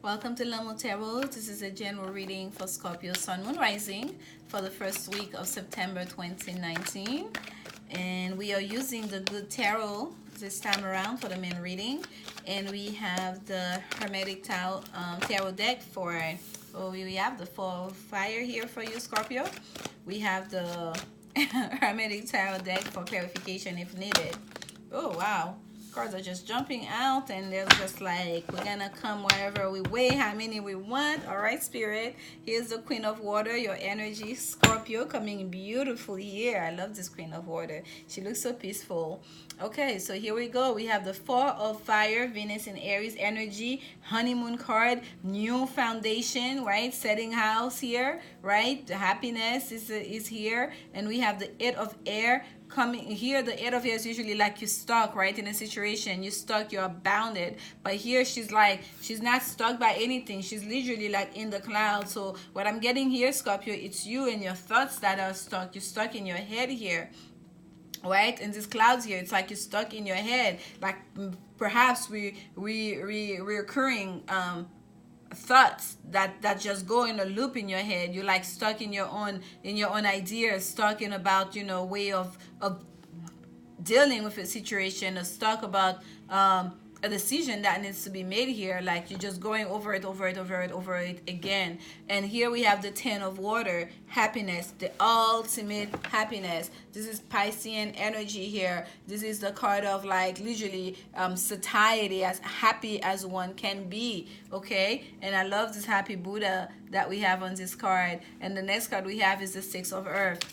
Welcome to Lanmou Tarot. This is a general reading for Scorpio Sun Moon Rising for the first week of September 2019. And we are using the Good Tarot this time around for the main reading. And we have the Hermetic Tarot deck for, we have the Four of Fire here for you, Scorpio. We have the Hermetic Tarot deck for clarification if needed. Oh, wow. Cards are just jumping out and they're just like, we're gonna come wherever we weigh, how many we want. All right, Spirit, here's the Queen of Water, your energy, Scorpio, coming beautiful here. I love this Queen of Water. She looks so peaceful. Okay, so here we go. We have the Four of Fire, Venus and Aries energy, honeymoon card, new foundation, right? Setting house here, right? The happiness is here. And we have the Eight of Air coming here. The Eight of Air is usually like you're stuck, right? In a situation, you're stuck, you're bounded. But here she's like, she's not stuck by anything. She's literally like in the clouds. So what I'm getting here, Scorpio, it's you and your thoughts that are stuck. You're stuck in your head here. Right, and these clouds here, it's like you're stuck in your head, like perhaps recurring thoughts that just go in a loop in your head. You're like stuck in your own ideas, stuck in about, you know, way of dealing with a situation, or stuck about a decision that needs to be made here. Like you're just going over it again. And here we have the Ten of Water, happiness, the ultimate happiness. This is Piscean energy here. This is the card of like literally satiety, as happy as one can be. Okay, and I love this happy Buddha that we have on this card. And the next card we have is the Six of Earth.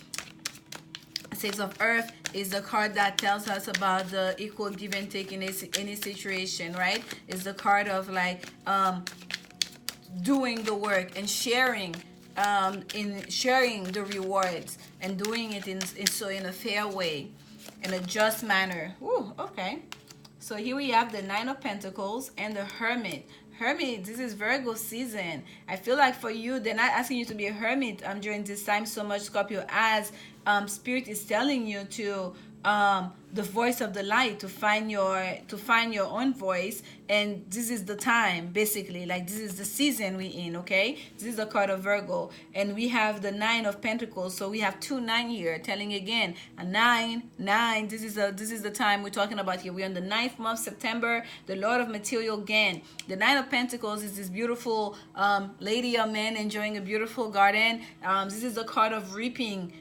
Six of Earth is the card that tells us about the equal give and take in any situation, right? It's the card of like doing the work and sharing the rewards, and doing it in a fair way, in a just manner. Ooh, okay. So here we have the Nine of Pentacles and the Hermit. Hermit, this is Virgo season. I feel like for you, they're not asking you to be a hermit during this time so much, Scorpio, as Spirit is telling you to the voice of the light, to find your own voice. And this is the time, basically, like this is the season we in. Okay, this is the card of Virgo, and we have the Nine of Pentacles. So we have 2-9 here, telling again a 9. This is the time we're talking about here. We're on the 9th month, September, the Lord of material gain. The Nine of Pentacles is this beautiful lady or man enjoying a beautiful garden. This is the card of reaping.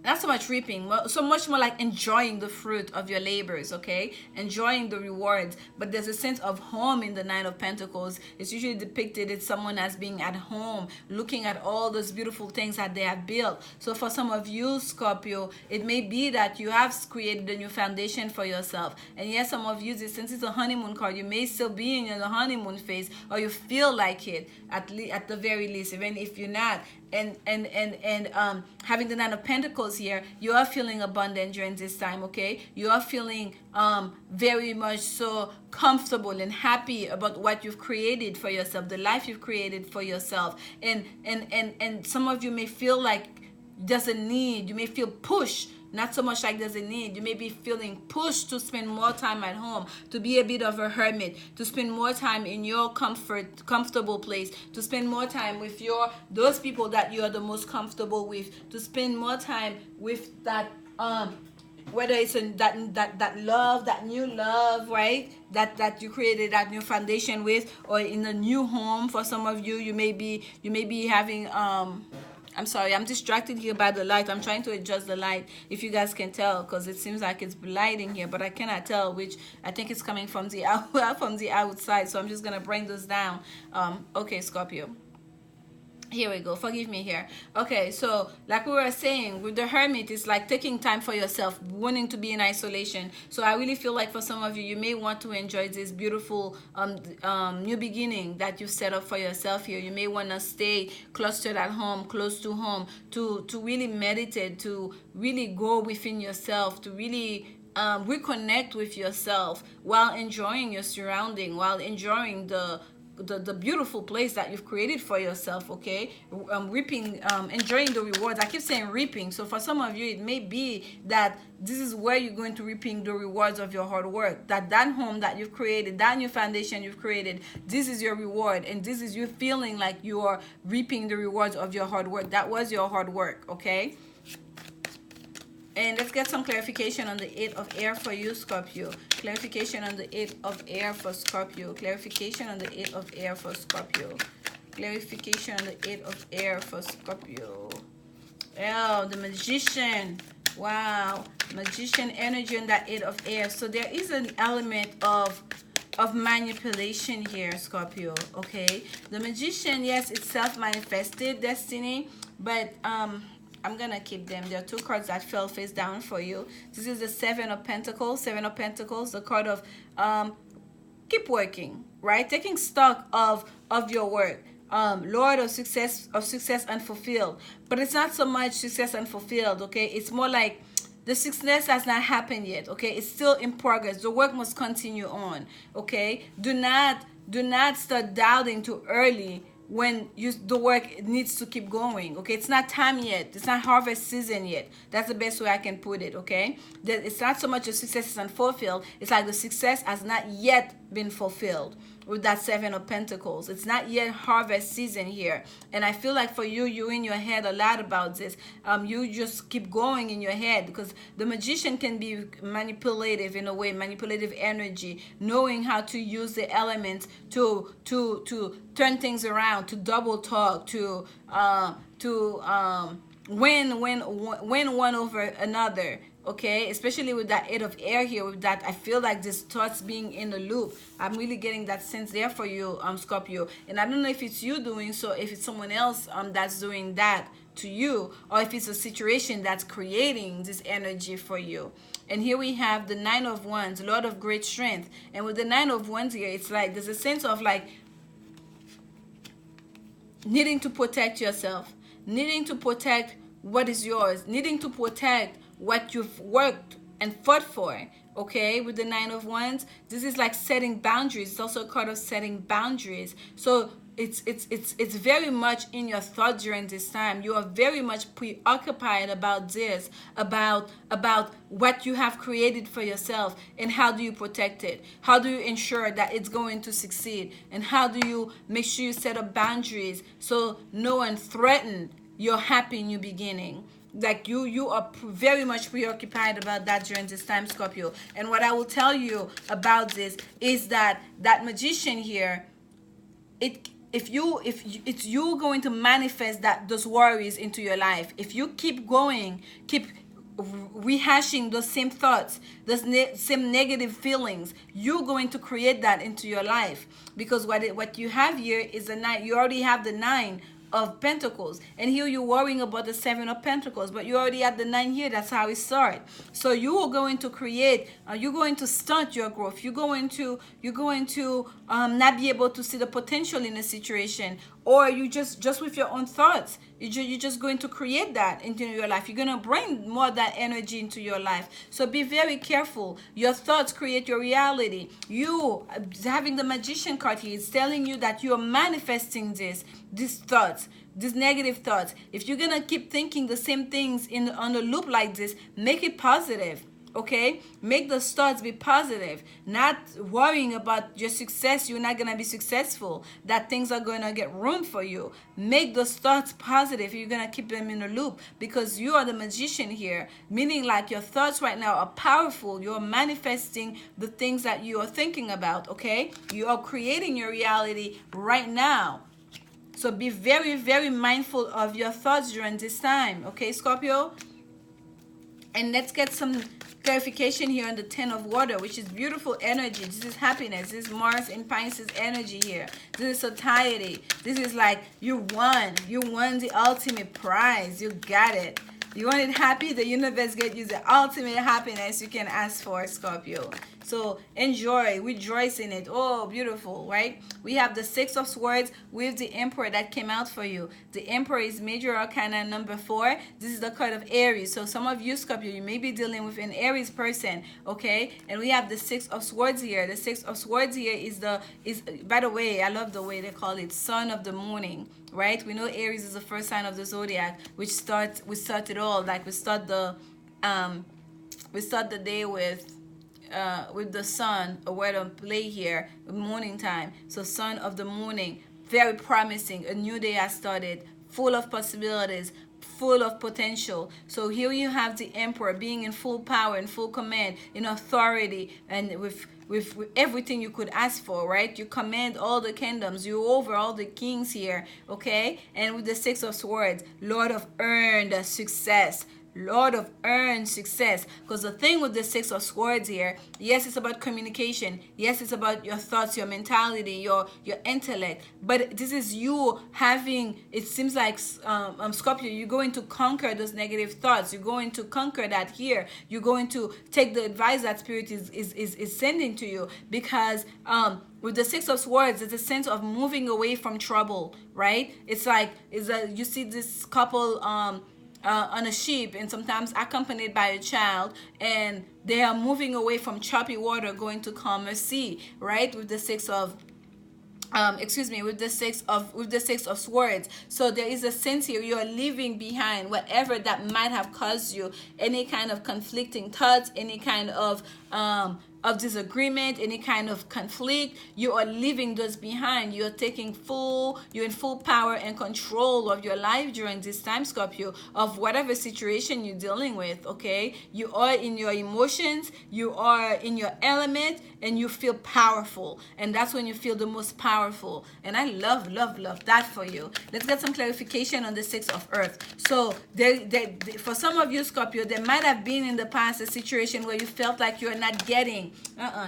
Not so much reaping, so much more like enjoying the fruit of your labors, okay? Enjoying the rewards. But there's a sense of home in the Nine of Pentacles. It's usually depicted as someone as being at home, looking at all those beautiful things that they have built. So for some of you, Scorpio, it may be that you have created a new foundation for yourself. And yes, some of you, since it's a honeymoon card, you may still be in the honeymoon phase, or you feel like it, at the very least, even if you're not. And having the Nine of Pentacles here, you are feeling abundant during this time, okay? You are feeling very much so comfortable and happy about what you've created for yourself, the life you've created for yourself. And some of you may feel like there's a need, you may feel pushed. Not so much like there's a need. You may be feeling pushed to spend more time at home, to be a bit of a hermit, to spend more time in your comfortable place, to spend more time with those people that you are the most comfortable with, to spend more time with that whether it's that love, that new love, right? That you created that new foundation with, or in a new home. For some of you, you may be having I'm sorry, I'm distracted here by the light. I'm trying to adjust the light, if you guys can tell, because it seems like it's lighting here, but I cannot tell, which I think it's coming from the outside. So I'm just gonna bring this down. Okay, Scorpio. Here we go. Forgive me here. Okay, so like we were saying, with the Hermit, it's like taking time for yourself, wanting to be in isolation. So I really feel like for some of you, you may want to enjoy this beautiful new beginning that you've set up for yourself here. You may want to stay clustered at home, close to home, to really meditate, to really go within yourself, to really reconnect with yourself while enjoying your surrounding, while enjoying the the beautiful place that you've created for yourself, okay? Reaping, enjoying the rewards. I keep saying reaping. So for some of you, it may be that this is where you're going to reaping the rewards of your hard work. That home that you've created, that new foundation you've created, this is your reward. And this is you feeling like you are reaping the rewards of your hard work. That was your hard work, okay? And let's get some clarification on the 8 of air for you, Scorpio. Clarification on the 8 of air for Scorpio. Clarification on the 8 of air for Scorpio. Clarification on the 8 of air for Scorpio. Oh, the Magician. Wow. Magician energy on that 8 of air. So there is an element of manipulation here, Scorpio, okay? The Magician, yes, it's self-manifested destiny, but I'm gonna keep them. There are 2 cards that fell face down for you. This is the 7 of Pentacles. 7 of Pentacles, the card of keep working, right? Taking stock of your work. Lord of success unfulfilled. But it's not so much success unfulfilled, okay? It's more like the success has not happened yet, okay? It's still in progress. The work must continue on, okay? Do not start doubting too early when the work needs to keep going, okay? It's not time yet. It's not harvest season yet. That's the best way I can put it, okay? That it's not so much the success is unfulfilled. It's like the success has not yet been fulfilled with that 7 of Pentacles. It's not yet harvest season here. And I feel like for you in your head a lot about this. You just keep going in your head because the Magician can be manipulative in a way, manipulative energy, knowing how to use the elements to turn things around, to double talk, to win one over another. Okay, especially with that 8 of air here, with that, I feel like this thoughts being in the loop. I'm really getting that sense there for you, Scorpio. And I don't know if it's you doing so, if it's someone else that's doing that to you, or if it's a situation that's creating this energy for you. And here we have the 9 of Wands, Lord of great strength. And with the 9 of Wands here, it's like there's a sense of like needing to protect yourself, needing to protect what is yours, needing to protect what you've worked and fought for, okay? With the 9 of Wands, this is like setting boundaries. It's also a card of setting boundaries. So it's very much in your thoughts during this time. You are very much preoccupied about this, about what you have created for yourself, and how do you protect it? How do you ensure that it's going to succeed? And how do you make sure you set up boundaries so no one threatens your happy new beginning? Like you are very much preoccupied about that during this time, Scorpio. And what I will tell you about this is that Magician here, it's you going to manifest those worries into your life. If you keep going, keep rehashing those same thoughts, those same negative feelings, you're going to create that into your life. Because what you have here is the 9. You already have the 9 of Pentacles, and here you're worrying about the 7 of Pentacles, but you already have the 9 here. That's how it started. So you are going to create, you're going to stunt your growth. You're going to not be able to see the potential in a situation, or you just with your own thoughts, you're just going to create that into your life. You're going to bring more of that energy into your life. So be very careful. Your thoughts create your reality. You having the Magician card here is telling you that you're manifesting these thoughts, these negative thoughts. If you're going to keep thinking the same things on a loop like this, make it positive. Okay, make those thoughts be positive, not worrying about your success. You're not gonna be successful, that things are gonna get ruined for you. Make those thoughts positive. You're gonna keep them in a loop, because you are the Magician here, meaning like your thoughts right now are powerful. You're manifesting the things that you are thinking about. Okay, you are creating your reality right now. So be very, very mindful of your thoughts during this time. Okay, Scorpio. And let's get some clarification here on the 10 of water, which is beautiful energy. This is happiness. This is Mars in Pisces energy here. This is satiety. This is like you won the ultimate prize. You got it. You want it happy, the universe get you the ultimate happiness you can ask for, Scorpio. So enjoy, rejoice in it. Oh, beautiful, right? We have the Six of Swords with the Emperor that came out for you. The Emperor is major arcana number 4. This is the card of Aries. So some of you, Scorpio, you may be dealing with an Aries person, okay? And we have the Six of Swords here. The Six of Swords here is by the way, I love the way they call it, Son of the Morning, right? We know Aries is the first sign of the zodiac, we start it all. Like we start the day with the sun, a word on play here, morning time. So Son of the Morning, very promising. A new day has started, full of possibilities, full of potential. So here you have the Emperor being in full power, in full command, in authority, and with everything you could ask for, right? You command all the kingdoms, you over all the kings here, okay? And with the Six of Swords, Lord of earned success. Lord of earned success. Because the thing with the Six of Swords here, yes, it's about communication. Yes, it's about your thoughts, your mentality, your intellect. But this is you having, it seems like, Scorpio, you're going to conquer those negative thoughts. You're going to conquer that here. You're going to take the advice that Spirit is sending to you. Because with the Six of Swords, it's a sense of moving away from trouble, right? It's like, you see this couple on a ship, and sometimes accompanied by a child, and they are moving away from choppy water going to calmer sea, right? With the Six of with the Six of Swords. So there is a sense here you are leaving behind whatever that might have caused you any kind of conflicting thoughts, any kind of disagreement, any kind of conflict. You are leaving those behind. You're in full power and control of your life during this time, Scorpio, of whatever situation you're dealing with, okay? You are in your emotions, you are in your element, and you feel powerful. And that's when you feel the most powerful. And I love that for you. Let's get some clarification on the Six of Earth. So for some of you, Scorpio, there might have been in the past a situation where you felt like you're not getting,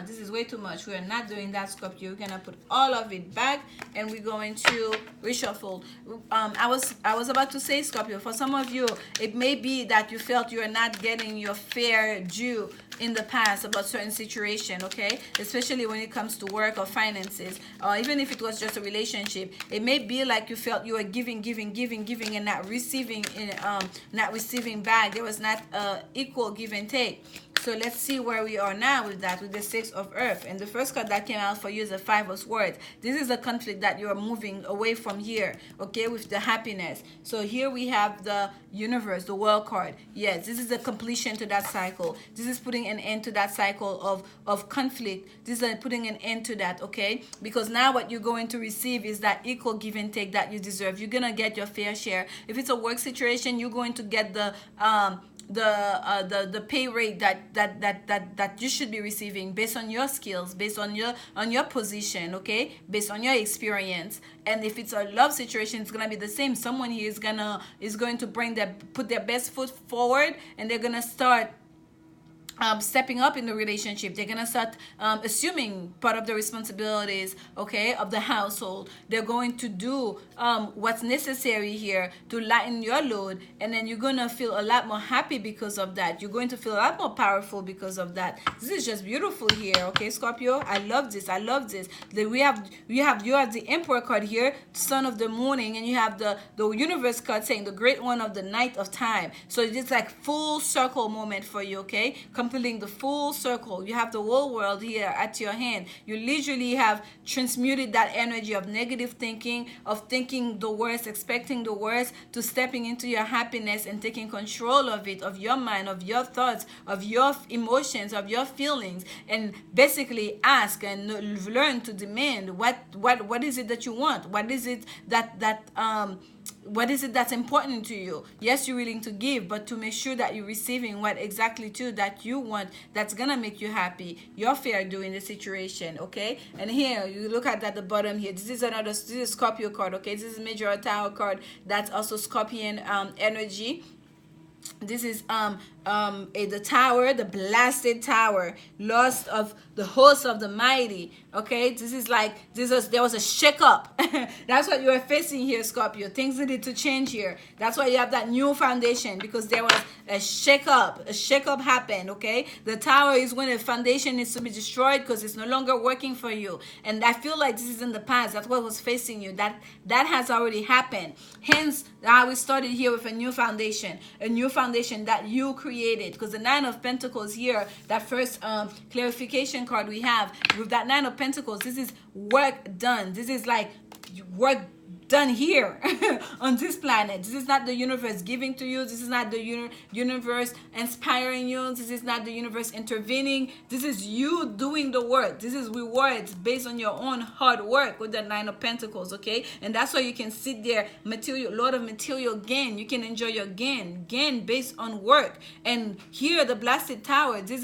this is way too much. We're not doing that, Scorpio. We're gonna put all of it back, and we're going to reshuffle. I was about to say, Scorpio, for some of you, it may be that you felt you're not getting your fair due in the past about certain situation, okay? Especially when it comes to work or finances, or even if it was just a relationship. It may be like you felt you were giving and not receiving back. There was not equal give and take. So let's see where we are now with that, with the Six of Earth. And the first card that came out for you is the Five of Swords. This is a conflict that you're moving away from here, okay, with the happiness. So here we have the universe, the world card. Yes, this is the completion to that cycle. This is putting an end to that cycle of conflict. This is putting an end to that, okay? Because now what you're going to receive is that equal give and take that you deserve. You're going to get your fair share. If it's a work situation, you're going to get the pay rate that you should be receiving based on your skills, based on your position, okay, based on your experience. And if it's a love situation, it's gonna be the same. Someone here is going to put their best foot forward, and they're gonna start stepping up in the relationship. They're gonna start assuming part of the responsibilities, okay, of the household. They're going to do what's necessary here to lighten your load, and then you're gonna feel a lot more happy because of that. You're going to feel a lot more powerful because of that. This is just beautiful here, okay, Scorpio. I love this. You have the Emperor card here, Son of the Morning, and you have the Universe card saying the Great One of the Night of Time. So it's like full circle moment for you, okay? Completing the full circle. You have the whole world here at your hand. You literally have transmuted that energy of negative thinking, of thinking the worst, expecting the worst, to stepping into your happiness and taking control of it, of your mind, of your thoughts, of your emotions, of your feelings, and basically ask and learn to demand what is it that you want? What is it what is it that's important to you? Yes, you're willing to give, but to make sure that you're receiving what exactly too that you want, that's gonna make you happy, your fair due in the situation, okay? And here you look at the bottom here. This is Scorpio card, okay? This is major tarot card. That's also Scorpion energy. This is the tower, the blasted tower, lost of the host of the mighty. Okay, this is like there was a shake up. That's what you are facing here, Scorpio. Things needed to change here. That's why you have that new foundation, because there was a shake up. A shake up happened. Okay, the tower is when the foundation needs to be destroyed because it's no longer working for you. And I feel like this is in the past. That's what was facing you. That has already happened. Hence, we started here with a new foundation that you created. Because the Nine of Pentacles here, that first clarification card we have with that Nine of Pentacles, this is work done. This is like work done here on this planet. This is not the universe giving to you. This is not the universe inspiring you. This is not the universe intervening. This is you doing the work. This is rewards based on your own hard work with the Nine of Pentacles, okay? And that's why you can sit there, lot of material gain. You can enjoy your gain based on work. And here, the Blasted Tower, this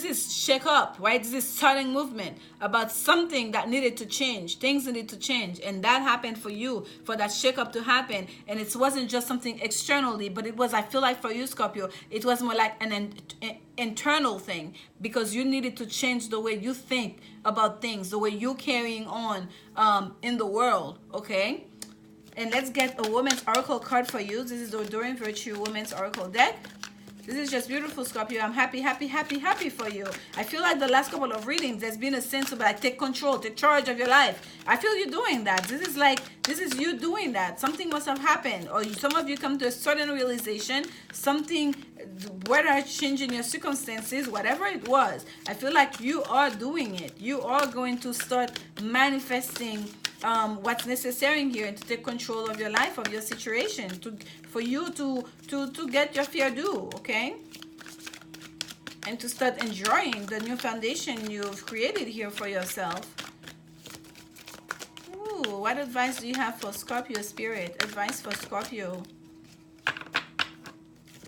is shake up, right? This is starting movement about something that needed to change. Things needed to change. And that happened for you, for that shake up to happen. And it wasn't just something externally, but it was, I feel like for you, Scorpio, it was more like an internal thing, because you needed to change the way you think about things, the way you're carrying on in the world, okay? And let's get a Woman's Oracle card for you. This is the Doreen Virtue Woman's Oracle deck. This is just beautiful, Scorpio. I'm happy for you. I feel like the last couple of readings, there's been a sense of like, take control, take charge of your life. I feel you doing that. This is you doing that. Something must have happened. Or some of you come to a certain realization, something, whether it's changing your circumstances, whatever it was. I feel like you are doing it. You are going to start manifesting what's necessary here, and to take control of your life, of your situation, for you to get your fair due, okay? And to start enjoying the new foundation you've created here for yourself. Ooh, what advice do you have for Scorpio spirit? Advice for Scorpio.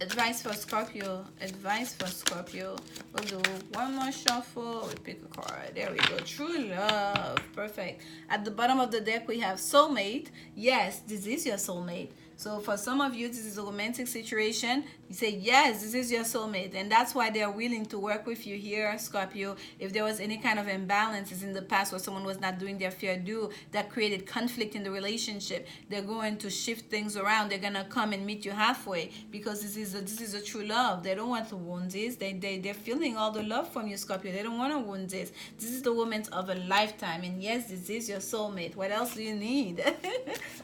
Advice for Scorpio. Advice for Scorpio. We'll do one more shuffle. We pick a card. There we go. True love. Perfect. At the bottom of the deck, we have soulmate. Yes, this is your soulmate. So for some of you, this is a romantic situation. You say, yes, this is your soulmate. And that's why they're willing to work with you here, Scorpio. If there was any kind of imbalances in the past where someone was not doing their fair due, that created conflict in the relationship, they're going to shift things around. They're going to come and meet you halfway, because this is a true love. They don't want to wound this. They're feeling all the love from you, Scorpio. They don't want to wound this. This is the woman of a lifetime. And yes, this is your soulmate. What else do you need?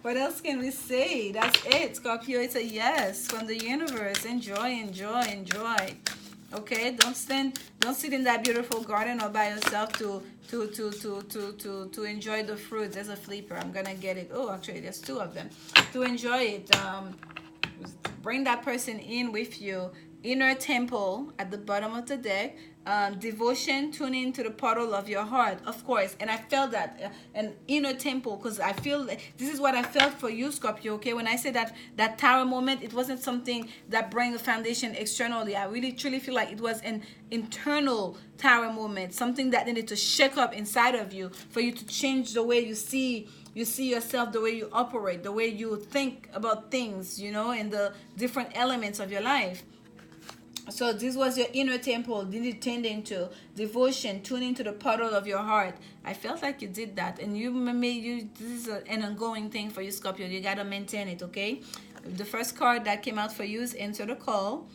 What else can we say? That's it, Scorpio. It's a yes from the universe. Enjoy, enjoy, enjoy. Okay, don't sit in that beautiful garden all by yourself to enjoy the fruits. There's a flipper. I'm gonna get it. Oh, actually, there's two of them. To enjoy it, bring that person in with you. Inner temple at the bottom of the deck. Devotion, tune into the portal of your heart, of course. And I felt that an inner temple, because I feel this is what I felt for you, Scorpio. Okay, when I said that tower moment, it wasn't something that bring a foundation externally. I really truly feel like it was an internal tower moment, something that needed to shake up inside of you for you to change the way you see yourself, the way you operate, the way you think about things, you know, and the different elements of your life. So this was your inner temple. Did it tend into devotion, tuning to the portal of your heart? I felt like you did that, and this is an ongoing thing for you, Scorpio. You gotta maintain it, okay? The first card that came out for you is Answer the Call.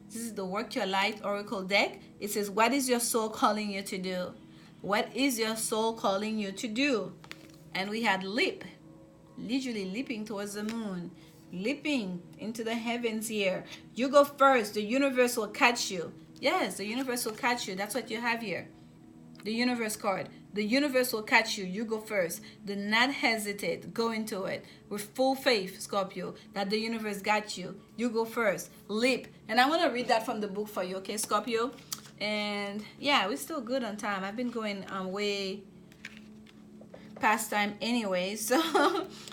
This is the Work Your Light Oracle deck. It says, what is your soul calling you to do? What is your soul calling you to do? And we had leap, literally leaping towards the moon. Leaping into the heavens here. You go first. The universe will catch you. Yes, the universe will catch you. That's what you have here. The universe card. The universe will catch you. You go first. Do not hesitate. Go into it with full faith, Scorpio, that the universe got you. You go first. Leap. And I want to read that from the book for you, okay, Scorpio? And yeah, we're still good on time. I've been going way past time anyway, so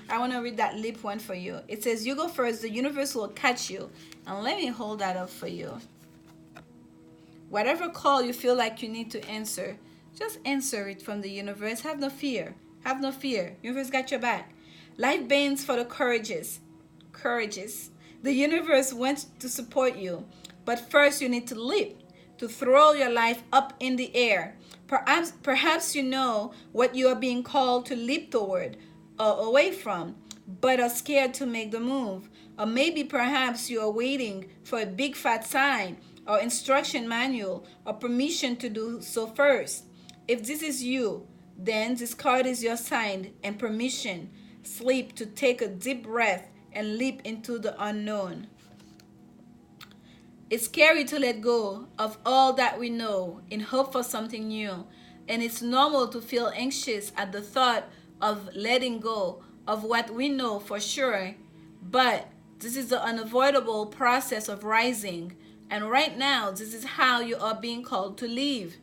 I want to read that leap one for you. It says, you go first, the universe will catch you. And let me hold that up for you. Whatever call you feel like you need to answer, just answer it from the universe. Have no fear. Have no fear. Universe got your back. Life bends for the courageous. The universe wants to support you, but first you need to leap, to throw your life up in the air. Perhaps you know what you are being called to leap toward or away from, but are scared to make the move. Or maybe perhaps you are waiting for a big fat sign or instruction manual or permission to do so first. If this is you, then this card is your sign and permission. Sleep, to take a deep breath and leap into the unknown. It's scary to let go of all that we know in hope for something new. And it's normal to feel anxious at the thought of letting go of what we know for sure. But this is the unavoidable process of rising. And right now, this is how you are being called to live.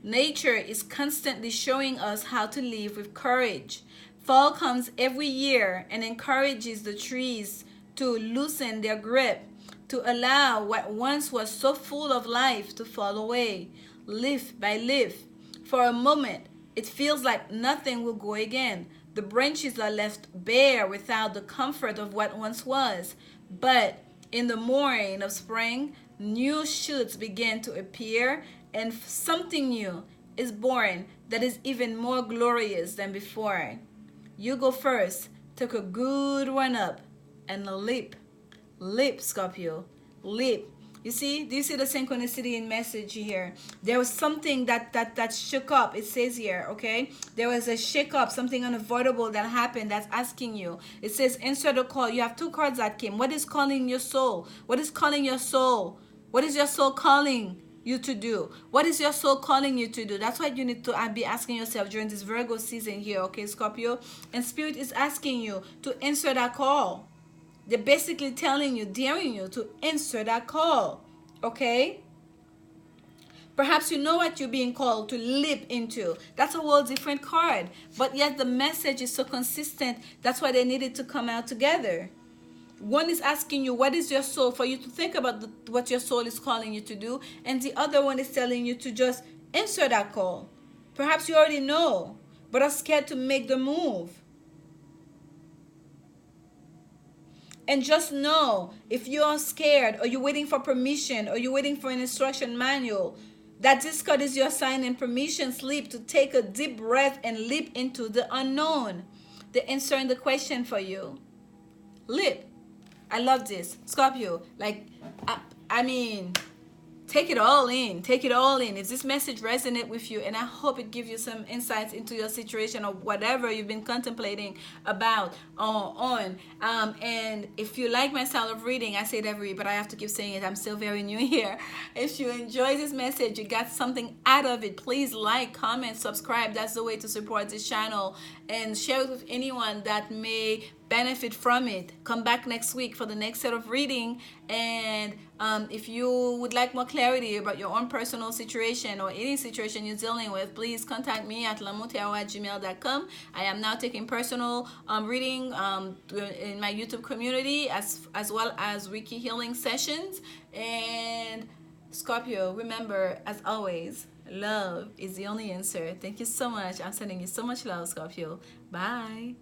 Nature is constantly showing us how to live with courage. Fall comes every year and encourages the trees to loosen their grip, to allow what once was so full of life to fall away, leaf by leaf. For a moment, it feels like nothing will grow again. The branches are left bare without the comfort of what once was. But in the morning of spring, new shoots begin to appear, and something new is born that is even more glorious than before. You go first. Take a good one up and leap. Leap, Scorpio. Leap. You see? Do you see the synchronicity in message here? There was something that shook up. It says here, okay? There was a shake up, something unavoidable that happened that's asking you. It says, answer the call. You have two cards that came. What is calling your soul? What is calling your soul? What is your soul calling you to do? What is your soul calling you to do? That's what you need to be asking yourself during this Virgo season here, okay, Scorpio? And Spirit is asking you to answer that call. They're basically telling you, daring you to answer that call, okay? Perhaps you know what you're being called to leap into. That's a whole different card. But yet the message is so consistent. That's why they needed to come out together. One is asking you, what is your soul, for you to think about what your soul is calling you to do. And the other one is telling you to just answer that call. Perhaps you already know, but are scared to make the move. And just know, if you are scared, or you're waiting for permission, or you're waiting for an instruction manual, that this card is your sign and permission slip to take a deep breath and leap into the unknown. The answer in the question for you. Leap. I love this. Scorpio, like, I mean, take it all in. Take it all in. If this message resonates with you, and I hope it gives you some insights into your situation or whatever you've been contemplating about and if you like my style of reading, I say it every week, but I have to keep saying it. I'm still very new here. If you enjoy this message, you got something out of it, please like, comment, subscribe. That's the way to support this channel, and share it with anyone that may benefit from it. Come back next week for the next set of reading. And if you would like more clarity about your own personal situation or any situation you're dealing with, please contact me at lanmoutarot@gmail.com. I am now taking personal reading in my YouTube community, as well as Reiki healing sessions. And Scorpio, remember, as always, love is the only answer. Thank you so much. I'm sending you so much love, Scorpio. Bye.